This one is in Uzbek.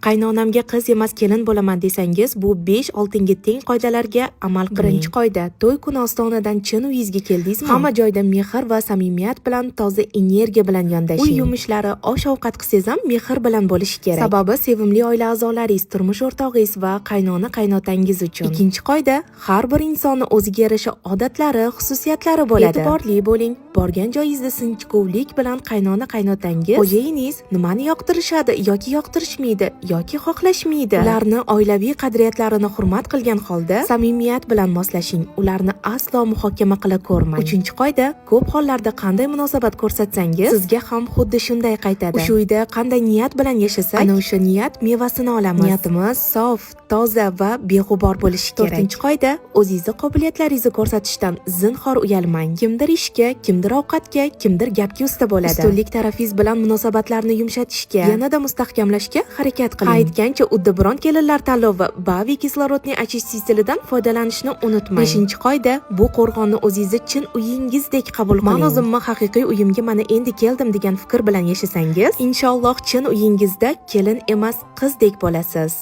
Qaynonamga qiz emas kelin bo'laman desangiz, bu 5 oltinga teng qoidalarga amal qiling. Birinchi qoida: to'y kuni ostonadan chin uyingizga keldingizmi? Hamma joyda mehr va samimiyat bilan, toza energiya bilan yondashing. Uy yumushlari, osh-ovqat qilsangiz ham mehr bilan bo'lishi kerak. Sababi sevimli oila a'zolaringiz, turmush o'rtog'ingiz va qaynona-qaynotangiz uchun. Ikkinchi qoida: har bir insonning o'ziga yarasha odatlari, xususiyatlari bo'ladi. E'tiborli bo'ling. Borgan joyingizda sinchkovlik bilan qaynona-qaynotangiz, xo'jayiningiz nimani yoqtirishadi yoki yoqtirishmaydi yoki xohlashmaydi. Ularni oilaviy qadriyatlarini hurmat qilgan holda samimiyat bilan moslashing. Ularni aslo muhokama qila ko'rmang. Uchinchi qoida: ko'p hollarda qanday munosabat ko'rsatsangiz, sizga ham xuddi shunday qaytadi. O'sha uyda qanday niyat bilan yashasak, ana o'sha niyat mevasini olamiz. Niyatimiz sof, toza va beg'ubor bo'lishi kerak. To'rtinchi qoida: o'zingizning qobiliyatlaringizni ko'rsatishdan zinhor uyalmang. Kimdir ishga, kimdir ovqatga, kimdir gapga usta bo'ladi. Ustunlik tarafingiz bilan munosabatlarni yumshatishga, yanada mustahkamlashga harakat qiling. Aytgancha, uddaburon kelinlar tanlovi Bavi kislorodning achishsizligidan foydalanishni unutmang. Beshinchi qoida: bu qo'rg'onni o'zingizning chin uyingizdek qabul qiling. Men o'zimni haqiqiy uyimga mana endi keldim degan fikr bilan yashasangiz, inshaalloh chin uyingizda kelin emas, qizdek bo'lasiz.